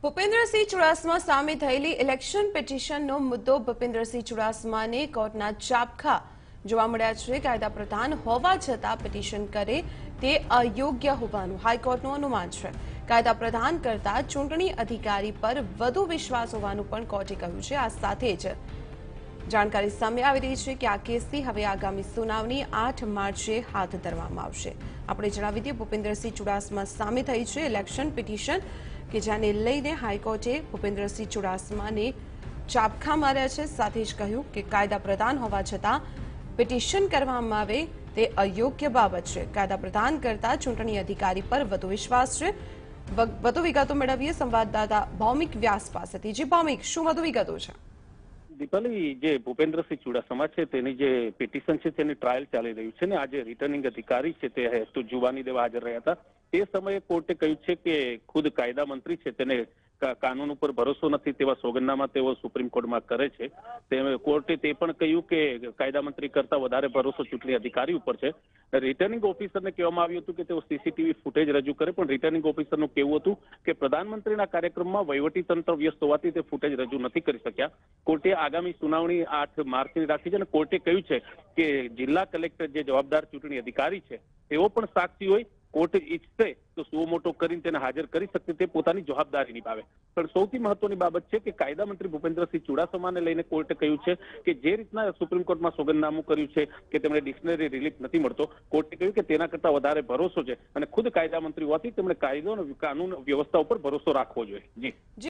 ભૂપેન્દ્રસિંહ ચુડાસમા સામે થયેલી ઇલેક્શન પિટિશનનો મુદ્દો ભૂપેન્દ્રસિંહ ચુડાસમાને કોર્ટના ચાબખા જોવા મળ્યા છે। કાયદા પ્રધાન હોવા છતાં પિટિશન કરે તે અયોગ્ય હોવાનું હાઈકોર્ટનું અનુમાન છે। કાયદા પ્રધાન કરતા ચૂંટણી અધિકારી પર વધુ વિશ્વાસ હોવાનું પણ કોર્ટે કહ્યું છે। આ સાથે જ જાણકારી સામે આવી રહી છે કે આ કેસથી હવે આગામી સુનાવણી 8 માર્ચે હાથ ધરવામાં આવશે। આપણે જણાવી દઈએ ભૂપેન્દ્રસિંહ ચુડાસમા સામે થઈ છે ઇલેક્શન પિટિશન કે જેને લઈને હાઈકોર્ટે ભૂપેન્દ્રસિંહ ચુડાસમાને ચાબખા માર્યા છે। સાથે જ કહ્યું કે કાયદા પ્રધાન હોવા છતાં પિટિશન કરવામાં આવે તે અયોગ્ય બાબત છે। કાયદા પ્રધાન કરતા ચૂંટણી અધિકારી પર વધુ વિશ્વાસ છે। વધુ વિગતો મેળવીએ સંવાદદાતા ભૌમિક વ્યાસ પાસેથી। જી ભૌમિક, શું વધુ વિગતો છે? દીપાલી, જે ભૂપેન્દ્રસિંહ ચુડાસમા છે તેની જે પિટિશન છે તેની ટ્રાયલ ચાલી રહ્યું છે ને આજે રિટર્નિંગ અધિકારી છે તે જુબાની દેવા હાજર રહ્યા હતા। તે સમયે કોર્ટે કહ્યું છે કે ખુદ કાયદા મંત્રી છે તેને કાનૂન ઉપર ભરોસો નથી તેવા સોગંદનામા તેઓ સુપ્રીમ કોર્ટમાં કરે છે। કોર્ટે તે પણ કહ્યું કે કાયદા મંત્રી કરતા વધારે ભરોસો ચૂંટણી અધિકારી ઉપર છે। રિટર્નિંગ ઓફિસરને કહેવામાં આવ્યું હતું કે તેઓ સીસીટીવી ફૂટેજ રજૂ કરે, પણ રિટર્નિંગ ઓફિસરનું કહેવું હતું કે પ્રધાનમંત્રીના કાર્યક્રમમાં વહીવટી તંત્ર વ્યસ્ત હોવાથી તે ફૂટેજ રજૂ નથી કરી શક્યા। કોર્ટે આગામી સુનાવણી 8 માર્ચની રાખી છે અને કોર્ટે કહ્યું છે કે જિલ્લા કલેક્ટર જે જવાબદાર ચૂંટણી અધિકારી છે તેઓ પણ સાક્ષી હોય, કોર્ટ ઈચ્છે તો સુઓ મોટો કરીને તેને હાજર કરી શકશે, તે પોતાની જવાબદારી નિભાવે। પણ સૌથી મહત્વની બાબત છે કે કાયદા મંત્રી ભૂપેન્દ્રસિંહ ચુડાસમાને લઈને કોર્ટે કહ્યું છે કે જે રીતના સુપ્રીમ કોર્ટમાં સોગંદનામું કર્યું છે કે તેમણે ડિક્શનરી રિલીફ નથી મળતો, કોર્ટે કહ્યું કે તેના કરતા વધારે ભરોસો છે અને ખુદ કાયદા મંત્રી હોવાથી તેમણે કાયદો અને કાનૂન વ્યવસ્થા ઉપર ભરોસો રાખવો જોઈએ। જી।